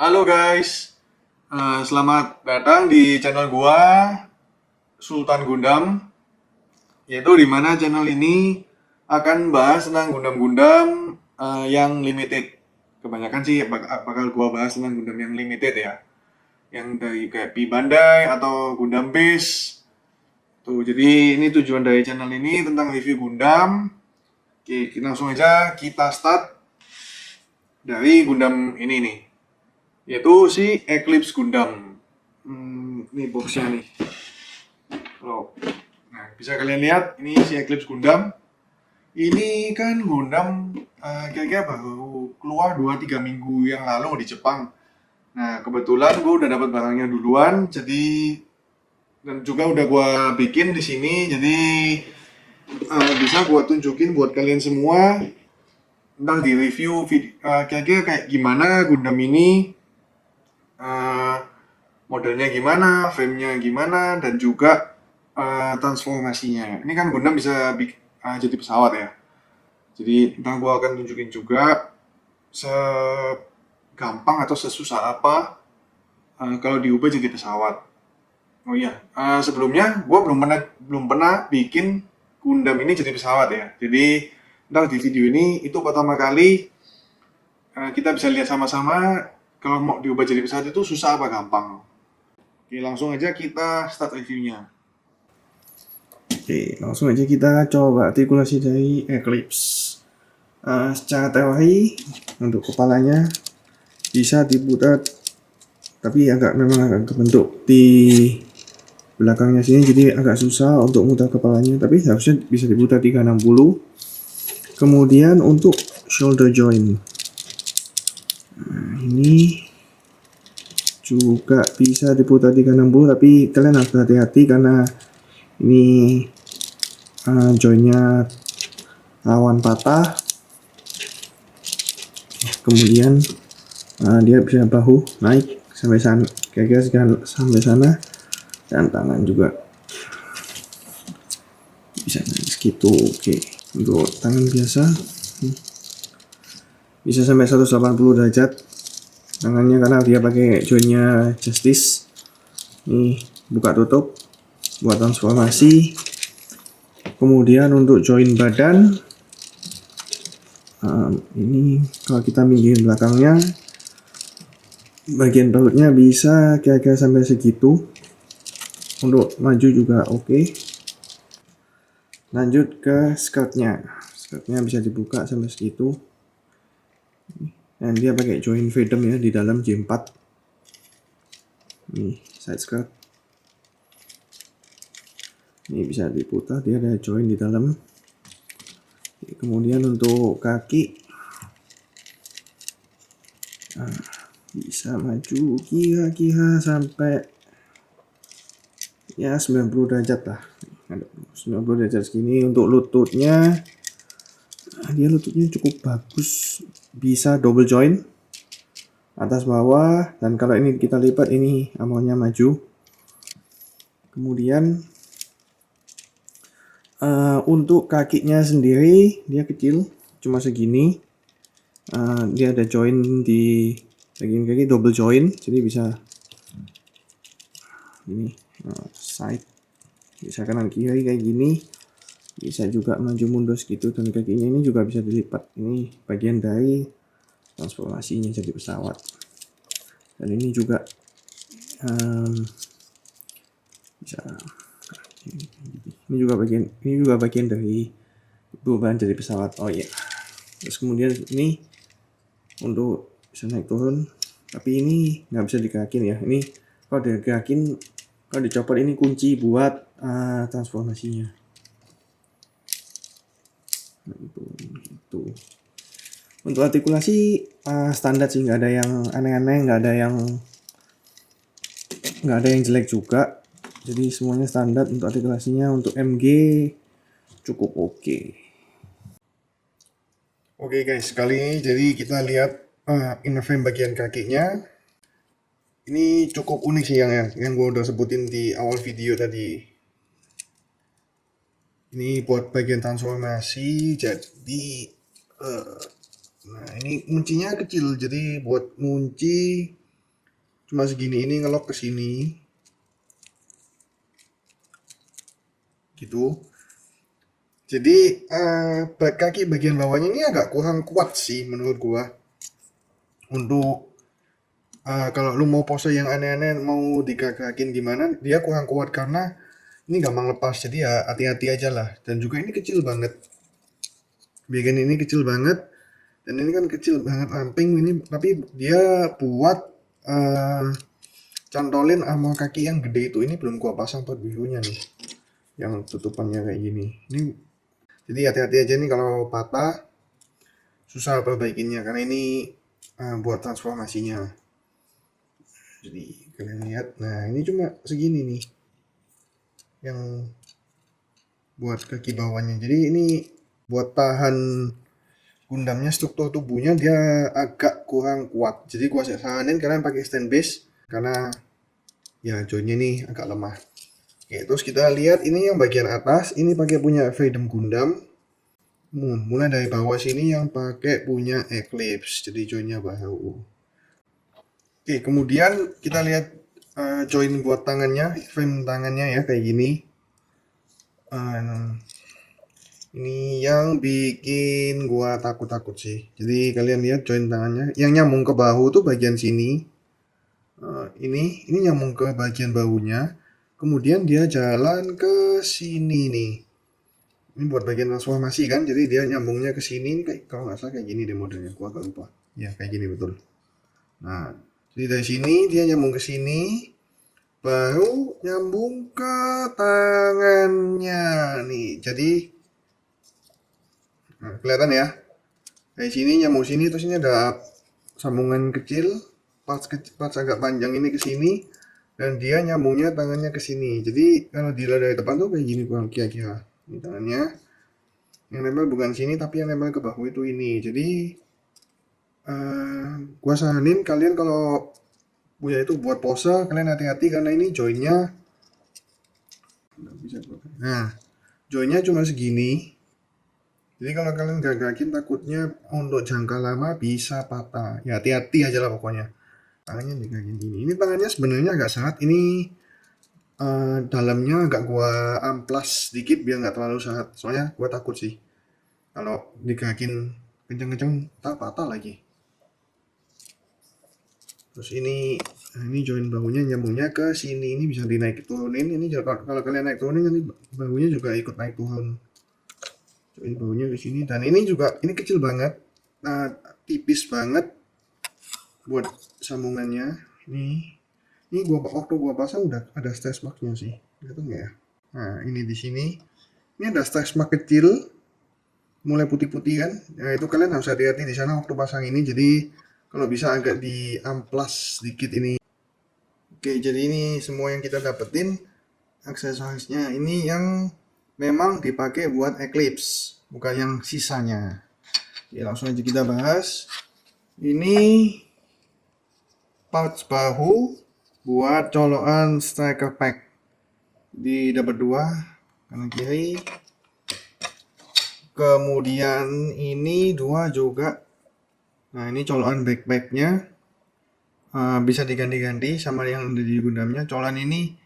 Halo guys, selamat datang di channel gua Sultan Gundam. Yaitu di mana channel ini akan bahas tentang Gundam-Gundam yang limited. Kebanyakan sih bakal gua bahas tentang Gundam yang limited ya, yang dari kayak P Bandai atau Gundam Base. Tuh, jadi ini tujuan dari channel ini tentang review Gundam. Oke, langsung aja kita start dari Gundam ini nih, yaitu si Eclipse Gundam. Ini boxnya nih. Loh. Nah, bisa kalian lihat ini si Eclipse Gundam. Ini kan Gundam kira-kira baru keluar 2-3 minggu yang lalu di Jepang. Nah, kebetulan gue udah dapat barangnya duluan, jadi dan juga udah gue bikin di sini, jadi bisa gue tunjukin buat kalian semua. Ntar di review kira-kira kayak gimana Gundam ini, modelnya gimana, frame-nya gimana, dan juga transformasinya. Ini kan Gundam bisa jadi pesawat ya. Jadi ntar gue akan tunjukin juga segampang atau sesusah apa kalau diubah jadi pesawat. Oh iya, sebelumnya gue belum pernah bikin Gundam ini jadi pesawat ya. Jadi ntar di video ini itu pertama kali kita bisa lihat sama-sama kalau mau diubah jadi pesawat itu susah apa gampang. Oke, langsung aja kita start reviewnya. Oke, langsung aja kita coba artikulasi dari Eclipse. Secara teori untuk kepalanya bisa diputar, tapi memang agak terbentuk di belakangnya sini, jadi agak susah untuk mutar kepalanya, tapi harusnya bisa diputar 360. Kemudian untuk shoulder joint, ini juga bisa diputar 360, tapi kalian harus hati-hati karena ini jointnya rawan patah. Kemudian dia bisa bahu naik sampai sana, kira-kira sampai sana, dan tangan juga bisa naik segitu. Oke, untuk tangan biasa bisa sampai 180 derajat tangannya karena dia pakai jointnya Justice. Ini buka tutup buat transformasi. Kemudian untuk joint badan, ini kalau kita minggirin belakangnya, bagian perutnya bisa kira-kira sampai segitu. Untuk maju juga oke. Lanjut ke skirtnya bisa dibuka sampai segitu, dan dia pakai joint Freedom ya di dalam J4. Ini side skirt, ini bisa diputar, dia ada joint di dalam. Kemudian untuk kaki bisa maju kira-kira sampai ya 90 derajat lah, 90 derajat segini. Untuk lututnya, dia lututnya cukup bagus, bisa double joint atas bawah, dan kalau ini kita lipat, ini armornya maju. Kemudian untuk kakinya sendiri dia kecil, cuma segini. Dia ada joint di bagian kaki, double joint, jadi bisa ini side, bisa kanan kiri kayak gini, bisa juga maju mundur gitu, dan kakinya ini juga bisa dilipat. Ini bagian dari transformasinya jadi pesawat. Dan ini juga bisa, ini juga bagian dari perubahan jadi pesawat. Oh iya, terus kemudian ini untuk bisa naik turun, tapi ini nggak bisa digerakin ya. Ini kalau digerakin, kalau dicopot, ini kunci buat transformasinya. Nah, itu. Untuk artikulasi standar sih, nggak ada yang aneh-aneh, nggak ada yang jelek juga. Jadi semuanya standar untuk artikulasinya. Untuk MG cukup oke. Oke guys, kali ini jadi kita lihat inner frame bagian kakinya. Ini cukup unik sih yang gue udah sebutin di awal video tadi. Ini buat bagian transformasi, jadi nah ini kuncinya kecil, jadi buat kunci cuma segini, ini ngelok ke sini gitu. Jadi kaki bagian bawahnya ini agak kurang kuat sih menurut gua. Untuk kalau lu mau pose yang aneh-aneh, mau digagakin gimana, dia kurang kuat karena ini gampang lepas. Jadi ya hati-hati aja lah. Dan juga ini kecil banget. Bagian ini kecil banget. Dan ini kan kecil banget ramping ini, tapi dia buat cantolin armor kaki yang gede itu. Ini belum gua pasang part birunya nih, yang tutupannya kayak gini. Ini jadi hati-hati aja nih kalau patah, susah perbaikinnya karena ini buat transformasinya. Jadi kalian lihat, nah ini cuma segini nih yang buat kaki bawahnya. Jadi ini buat tahan Gundamnya, struktur tubuhnya dia agak kurang kuat. Jadi gua saranin kalian pakai stand base karena ya joinnya nih agak lemah. Oke, terus kita lihat ini yang bagian atas, ini pakai punya Freedom Gundam. Mulai dari bawah sini yang pakai punya Eclipse, jadi joinnya baru. Oke, kemudian kita lihat join buat tangannya, frame tangannya ya kayak gini. Ini yang bikin gua takut-takut sih. Jadi kalian lihat join tangannya, yang nyambung ke bahu tuh bagian sini. Ini nyambung ke bagian bahunya. Kemudian dia jalan ke sini nih. Ini buat bagian transformasi kan, jadi dia nyambungnya ke sini. Kayak kalau nggak salah kayak gini deh modelnya, gua agak lupa. Ya kayak gini betul. Nah, jadi dari sini dia nyambung ke sini, baru nyambung ke tangannya nih. Jadi nah, kelihatan ya, dari sini nyambung sini, terus ini ada sambungan kecil, parts agak panjang ini ke sini, dan dia nyambungnya tangannya ke sini. Jadi kalau dilihat dari depan tuh kayak gini kurang kira-kira. Ini tangannya, yang nempel bukan sini tapi yang nempel ke bahu itu ini. Jadi gua saranin kalian kalau punya itu buat pose, kalian hati-hati karena ini joinnya, nah joinnya cuma segini. Jadi kalau kalian gagakin takutnya untuk jangka lama bisa patah. Ya hati-hati aja lah pokoknya. Tangannya digagakin gini. Ini tangannya sebenarnya agak sehat. Ini dalamnya agak gua amplas sedikit biar nggak terlalu sehat. Soalnya gua takut sih kalau digagakin kenceng-kenceng tak patah lagi. Terus ini join bahunya nyambungnya ke sini. Ini bisa dinaik turunin. Ini juga, kalau kalian naik turunin nanti bahunya juga ikut naik turun. Join bahunya ke sini, dan ini juga ini kecil banget, tipis banget buat sambungannya. Ini waktu gua pasang udah ada stretch marknya sih, gitu nggak ya? Nah ini di sini, ini ada stretch mark kecil, mulai putih-putih kan? Nah itu kalian harus hati-hati di sana waktu pasang ini. Jadi kalau bisa agak diamplas sedikit ini. Oke, jadi ini semua yang kita dapetin aksesorisnya. Ini yang memang dipakai buat Eclipse, bukan yang sisanya. Oke, langsung aja kita bahas. Ini pouch bahu buat colokan striker pack. Di dapat dua kanan kiri. Kemudian ini dua juga. Nah ini colokan backpacknya, bisa diganti-ganti sama yang ada di Gundamnya. Colokan ini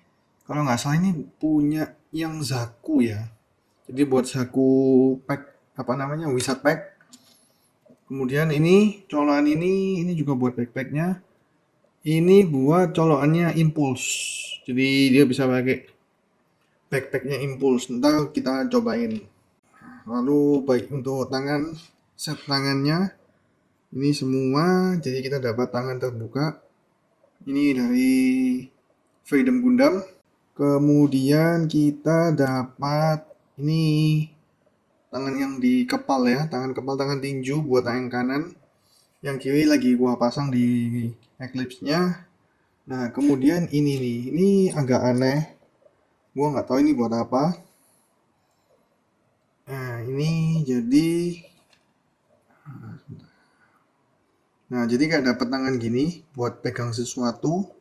kalau nggak salah ini punya yang Zaku ya. Jadi buat Zaku pack, apa namanya, wizard pack. Kemudian ini colokan ini juga buat backpacknya. Ini buat colokannya Impulse. Jadi dia bisa pakai backpacknya Impulse. Ntar kita cobain. Lalu baik untuk tangan, set tangannya ini semua. Jadi kita dapat tangan terbuka. Ini dari Freedom Gundam. Kemudian kita dapat ini tangan yang di kepal ya, tangan kepal, tangan tinju buat tangan kanan. Yang kiri lagi gua pasang di Eclipse-nya. Nah kemudian ini nih, ini agak aneh, gua nggak tahu ini buat apa. Nah ini jadi, kayak dapat tangan gini buat pegang sesuatu.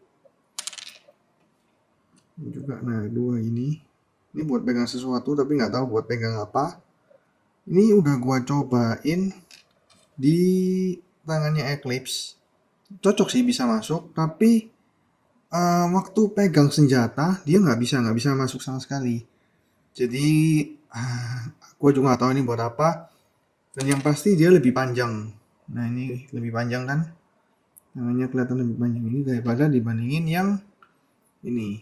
Ini juga, nah dua ini buat pegang sesuatu tapi nggak tahu buat pegang apa. Ini udah gua cobain di tangannya Eclipse, cocok sih, bisa masuk, tapi waktu pegang senjata dia nggak bisa masuk sama sekali. Jadi gue juga nggak tahu ini buat apa. Dan yang pasti dia lebih panjang. Nah ini lebih panjang kan? Namanya kelihatan lebih panjang ini daripada dibandingin yang ini.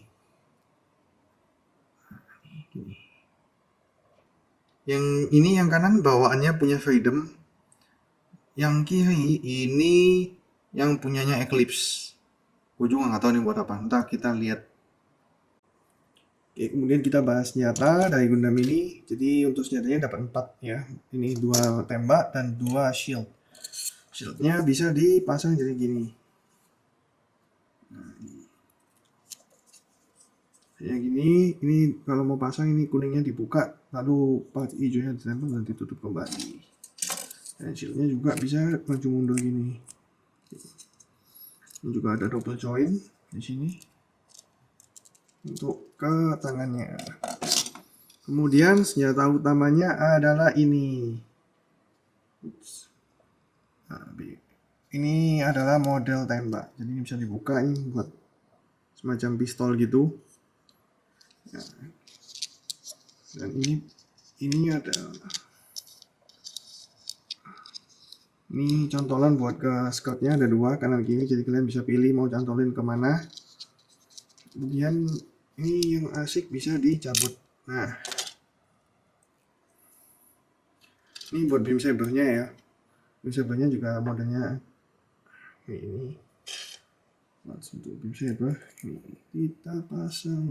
Yang ini yang kanan bawaannya punya Freedom. Yang kiri ini yang punyanya Eclipse. Gue juga nggak tahu ini buat apa. Ntar kita lihat. Oke, kemudian kita bahas senjata dari Gundam ini. Jadi untuk senjatanya dapat 4 ya. Ini 2 tembak dan 2 shield. Shieldnya bisa dipasang jadi gini. Kayak gini, ini kalau mau pasang ini kuningnya dibuka, lalu part hijaunya ditempel dan ditutup kembali. Dan shieldnya juga bisa maju mundur gini. Ini juga ada double join di sini untuk ke tangannya. Kemudian senjata utamanya adalah ini. Nah, ini adalah model tembak, jadi ini bisa dibuka ini buat semacam pistol gitu. Nah, dan ini ada ini contolan buat ke skirtnya ada 2 kanan kiri, jadi kalian bisa pilih mau cantolin kemana. Kemudian ini yang asik bisa dicabut. Nah, ini buat beam sabernya ya. Beam sabernya juga modelnya ini. Langsung untuk beam saber ini kita pasang.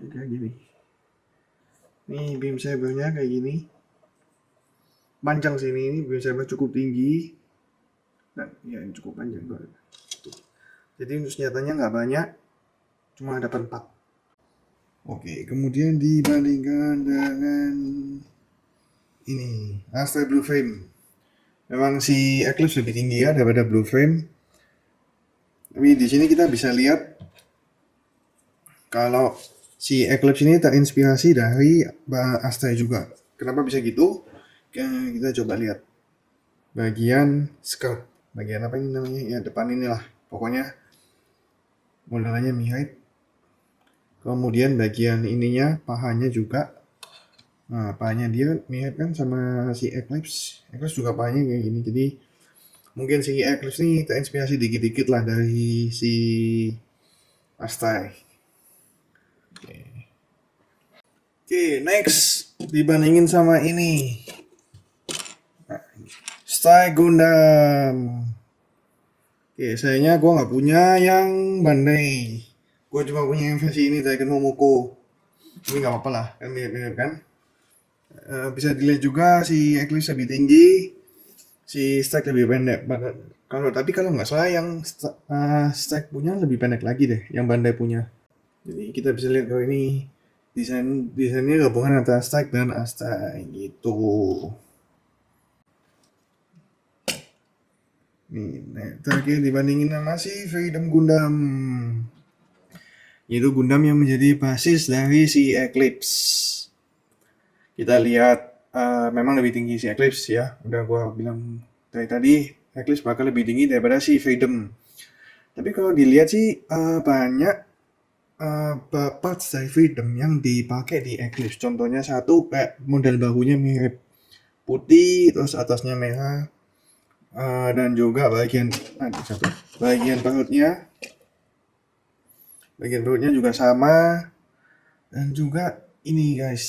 Kayak gini. Nih beam sabernya kayak gini. Panjang sini ini beam saber cukup tinggi. Dan ya ini cukup panjang banget. Jadi untuk senjatanya nggak banyak, cuma dapat 4. Oke, kemudian dibandingkan dengan ini Astra Blue Frame. Memang si Eclipse lebih tinggi ya daripada Blue Frame. Tapi di sini kita bisa lihat kalau si Eclipse ini terinspirasi dari Astra juga. Kenapa bisa gitu? Kita coba lihat bagian skirt. Bagian apa ini namanya? Ya depan inilah. Pokoknya modelannya mirip. Kemudian bagian ininya pahanya juga. Nah, pahanya dia mirip kan sama si Eclipse. Eclipse juga pahanya kayak gini. Jadi mungkin si Eclipse ini terinspirasi dikit-dikit lah dari si Astai. Oke, next dibandingin sama ini. Style Gundam. Oke, sayangnya gue nggak punya yang Bandai. Gue cuma punya yang versi ini dari Momoko. Ini nggak apa-apa lah, kan mirip-mirip kan. Bisa dilihat juga si Eclipse lebih tinggi, si Stack lebih pendek. Kalau nggak salah yang Stack punya lebih pendek lagi deh, yang Bandai punya. Jadi kita bisa lihat kalau ini desainnya gabungan antara Stack dan Asta gitu. Nih, terakhir dibandingin sama si Freedom Gundam. Yaitu Gundam yang menjadi basis dari si Eclipse. Kita lihat memang lebih tinggi si Eclipse ya. Udah gua bilang dari tadi Eclipse bakal lebih tinggi daripada si Freedom. Tapi kalau dilihat sih banyak parts dari Freedom yang dipakai di Eclipse. Contohnya satu kayak model bahunya mirip putih, terus atasnya merah. Dan juga bagian perutnya juga sama, dan juga ini guys.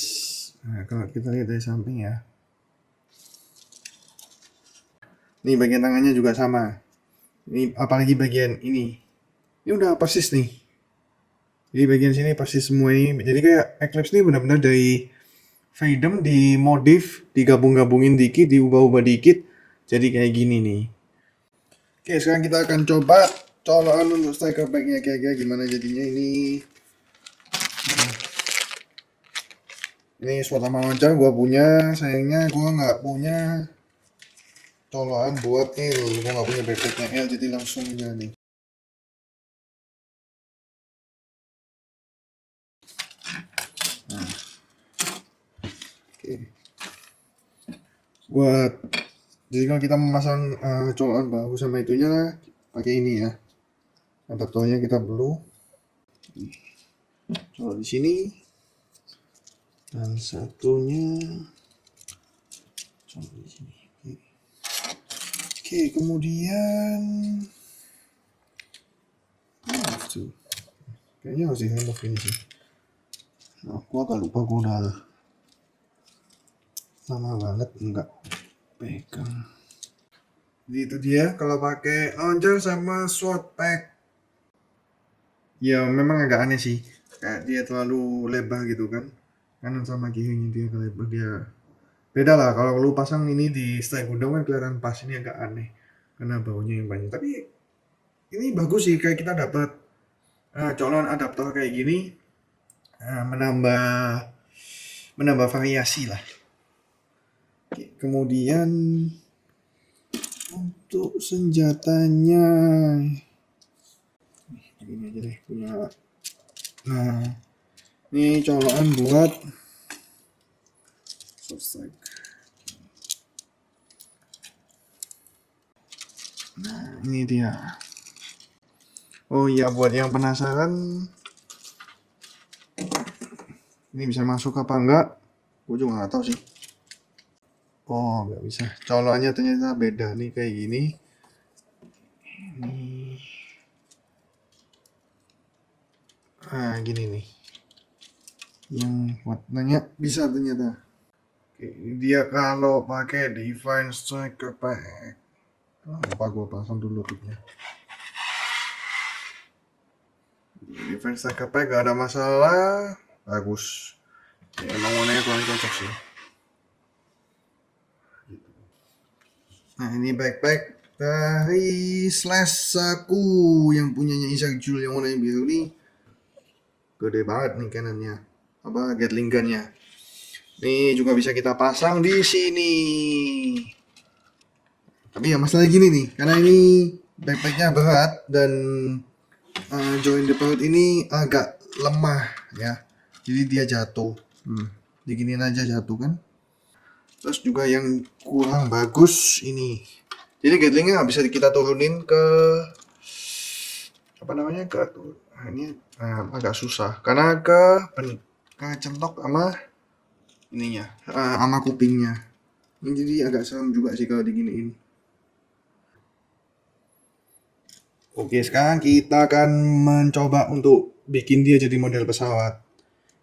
Nah, kalau kita lihat dari samping ya, nih bagian tangannya juga sama. Ini apalagi bagian ini udah persis nih. Jadi bagian sini persis semua ini. Jadi kayak Eclipse ini benar-benar dari Freedom dimodif, digabung-gabungin dikit, diubah-ubah dikit, jadi kayak gini nih. Oke, sekarang kita akan coba colokan untuk striker backnya kayak gimana jadinya ini. Ini SWAT sama loncat gue punya, sayangnya gue nggak punya colokan buat L. Gue nggak punya backpacknya L, jadi langsung aja nih. Nah. Oke, buat jadi kalau kita memasang colokan bahu sama itunya pakai ini ya. Adaptornya kita perlu colok di sini dan satunya colok di sini. Oke, kemudian tuh. Kayaknya harus di-remove ini sih. Nah, aku agak lupa, gue udah lama banget enggak pegang. Jadi itu dia kalau pakai launcher sama sword pack. Ya memang agak aneh sih. Kayak dia terlalu lebar gitu kan. Kanan sama kirinya dia agak lebar, dia beda lah. Kalau lu pasang ini di Strike Gundam kan kelihatan pas, ini agak aneh karena baunya yang banyak. Tapi ini bagus sih, kayak kita dapat colokan adaptor kayak gini, menambah variasi lah. Oke, kemudian untuk senjatanya ini aja deh punya. Nah, ini colokan buat Sword Strike. Nah, ini dia. Oh iya, buat yang penasaran ini bisa masuk apa enggak, gue juga nggak tahu sih. Oh, nggak bisa. Colokannya ternyata beda nih, kayak gini. Ini. Gini nih. Yang warnanya bisa ternyata. Oke, ini dia kalau pakai Divine Striker Pack. Apa gue pasang dulu tutupnya. Divine Striker Pack gak ada masalah. Bagus. Ya, emang warnanya kurang cocok sih. Nah, ini backpack dari Slash Saku yang punyanya Isaac Jul yang warnanya biru nih. Gede banget nih kanannya. Apa Gatling gun-nya. Ini juga bisa kita pasang di sini. Tapi ya masalah gini nih, karena ini backpacknya berat dan join the perut ini agak lemah ya. Jadi dia jatuh. Diginiin aja jatuh kan. Terus juga yang kurang bagus ini. Jadi gatlingnya nggak bisa kita turunin ke apa namanya ke ini agak susah karena kecentok sama ininya sama kupingnya. Ini jadi agak serem juga sih kalau diginiin. Oke, sekarang kita akan mencoba untuk bikin dia jadi model pesawat.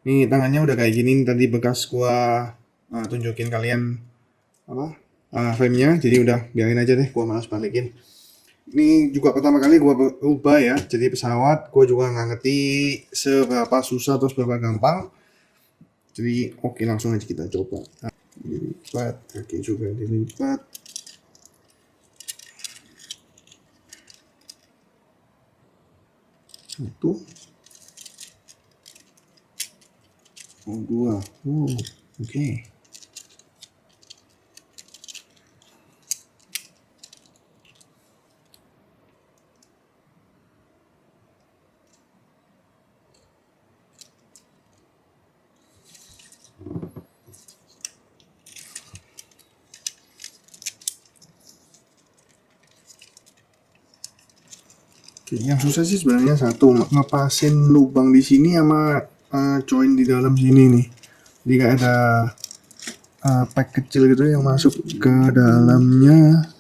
Nih tangannya udah kayak gini, tadi bekas gua tunjukin kalian apa frame-nya, jadi udah biarin aja deh, gua malas balikin. Ini juga pertama kali gua ubah ya, jadi pesawat. Gua juga nggak ngerti seberapa susah atau seberapa gampang. Jadi oke, langsung aja kita coba. Dilipat, kaki juga dilipat. Satu. Dua. Oke. Yang susah sih sebenarnya satu, ngepasin lubang di sini sama join di dalam sini nih. Jadi kayak ada pack kecil gitu yang masuk ke dalamnya.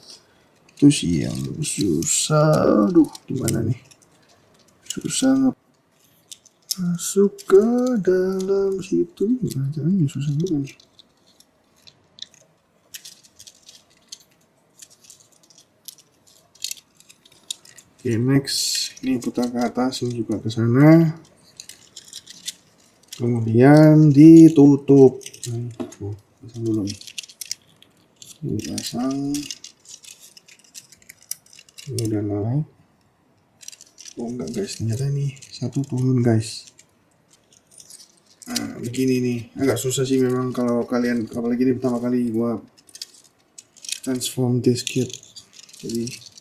Terus yang susah, aduh gimana nih? Susah masuk ke dalam situ, gimana caranya? Susah juga nih. Oke, next ini putar ke atas, ini juga ke sana. Kemudian ditutup. Pasang dulu nih. Ini pasang. Ini udah naik. Oh enggak guys, ternyata ini satu turun guys. Nah, begini nih. Agak susah sih memang kalau kalian, apalagi ini pertama kali gua transform this kit. Jadi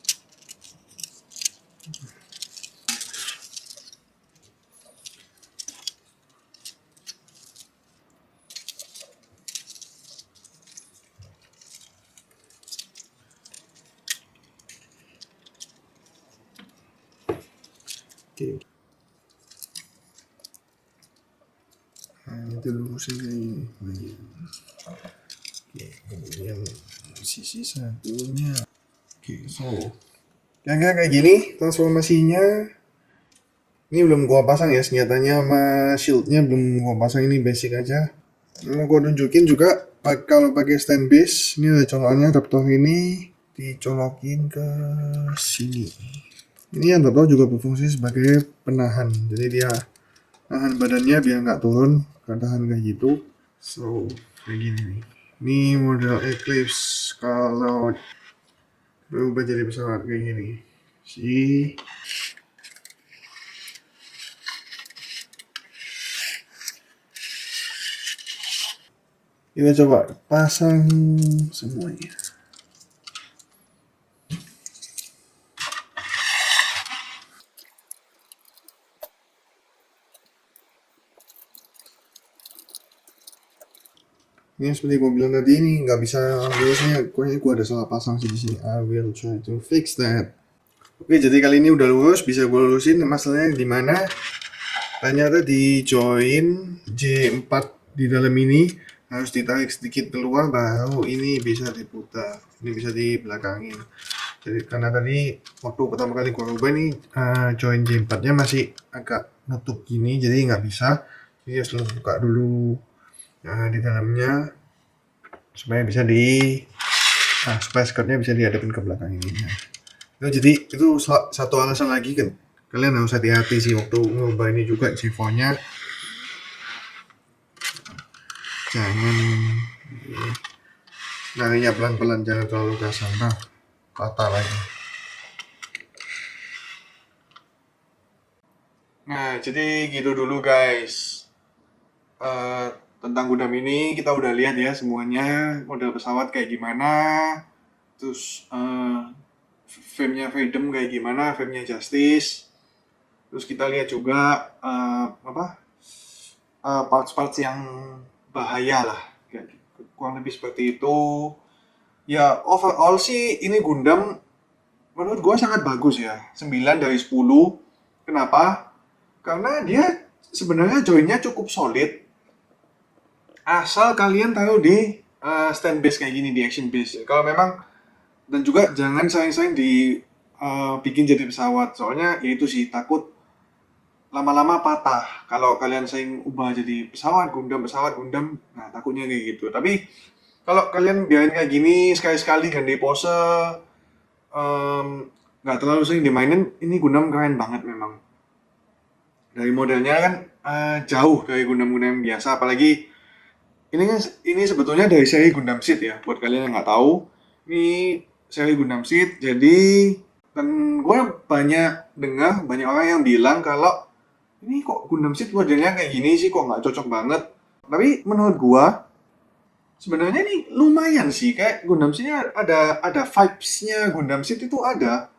Oke. Nah, itu lurusin kayak gini. Oke, kemudian sisi satunya. Oke, so kayak gini transformasinya. Ini belum gua pasang ya senjatanya sama shieldnya, belum gua pasang, ini basic aja. Mau gua tunjukin juga kalau pakai stand base, ini ada colokannya, adaptor ini dicolokin ke sini. Ini adaptor juga berfungsi sebagai penahan, jadi dia nahan badannya biar nggak turun, nggak tahan kayak gitu. So kayak gini nih. Ini model Eclipse kalau berubah jadi pesawat kayak gini. Kita coba pasang semuanya. Ini seperti gue bilang tadi, ini nggak bisa lurusnya, kayaknya gue ada salah pasang sih di sini. I will try to fix that. Oke, jadi kali ini udah lurus, bisa gue lurusin. Masalahnya di mana? Ternyata di join J4 di dalam ini harus ditarik sedikit keluar, baru ini bisa diputar. Ini bisa dibelakangin. Jadi karena tadi waktu pertama kali gue rubah ini join J4-nya masih agak nutup gini, jadi nggak bisa. Jadi harus buka dulu di dalamnya supaya bisa supaya skirtnya bisa dihadapin ke belakang ini. Nah, jadi itu satu alasan lagi kan kalian harus hati-hati sih waktu ngubah ini juga C4-nya. Jangan narinya pelan-pelan, jangan terlalu kasar, nah patah lagi. Nah, jadi gitu dulu guys. Tentang Gundam ini kita udah lihat ya semuanya, model pesawat kayak gimana, terus frame-nya Freedom kayak gimana, frame-nya Justice. Terus kita lihat juga parts-parts yang bahaya lah, kayak kurang lebih seperti itu. Ya overall sih ini Gundam menurut gua sangat bagus ya, 9 dari 10. Kenapa? Karena dia sebenarnya joinnya cukup solid. Asal kalian taruh di stand base kayak gini, di action base. Kalau memang, dan juga jangan sayang-sayang bikin jadi pesawat, soalnya ya itu sih, takut lama-lama patah. Kalau kalian sayang ubah jadi pesawat Gundam, nah takutnya kayak gitu. Tapi kalau kalian biarin kayak gini, sekali-sekali ganti pose, nggak terlalu sering dimainin, ini Gundam keren banget memang. Dari modelnya kan jauh dari Gundam-Gundam biasa, apalagi ini sebetulnya dari seri Gundam Seed ya, buat kalian yang nggak tahu. Ini seri Gundam Seed, jadi dan gue banyak dengar banyak orang yang bilang kalau ini kok Gundam Seed modelnya kayak gini sih, kok nggak cocok banget. Tapi menurut gue sebenarnya ini lumayan sih, kayak Gundam Seed-nya ada vibes-nya Gundam Seed itu ada.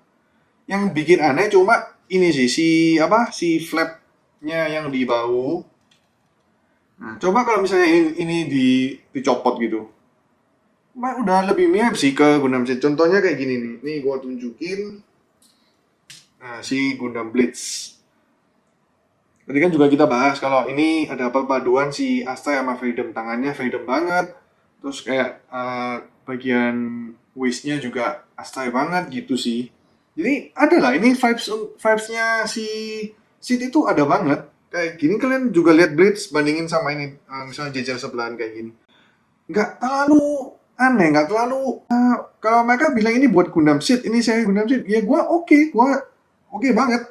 Yang bikin aneh cuma ini sih, si flap-nya yang di bahu. Nah, coba kalau misalnya ini dicopot gitu, udah lebih mirip sih ke Gundam Seed. Contohnya kayak gini nih. Nih gua tunjukin. Nah, si Gundam Blitz. Tadi kan juga kita bahas kalau ini ada perpaduan si Asta sama Freedom, tangannya Freedom banget. Terus kayak bagian waist-nya juga Asta banget gitu sih. Jadi ada lah, ini vibes-nya si Seed itu ada banget. Kayak gini kalian juga lihat Blitz bandingin sama ini, misalnya jejer sebelahan kayak gini. Nggak terlalu aneh, nggak terlalu kalau mereka bilang ini buat Gundam Seed, ini saya Gundam Seed, ya gue oke banget,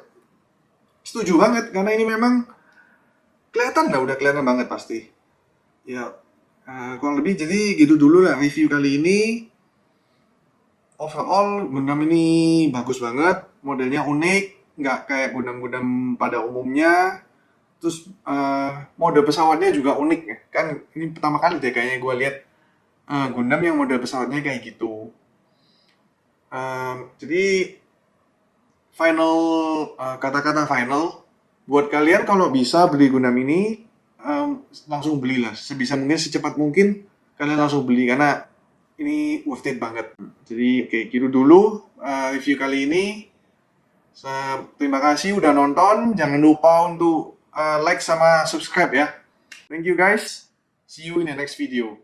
setuju banget, karena ini memang kelihatan lah, udah kelihatan banget pasti. Ya kurang lebih jadi gitu dulu lah review kali ini. Overall Gundam ini bagus banget, modelnya unik, nggak kayak Gundam-Gundam pada umumnya. Terus mode pesawatnya juga unik ya. Kan ini pertama kali deh kayaknya gue lihat Gundam yang model pesawatnya kayak gitu. Jadi kata-kata final buat kalian, kalau bisa beli Gundam ini langsung belilah, sebisa mungkin, secepat mungkin kalian langsung beli karena ini worth it banget. Jadi oke, gitu dulu review kali ini. Terima kasih udah nonton. Jangan lupa untuk like sama subscribe ya. Thank you guys. See you in the next video.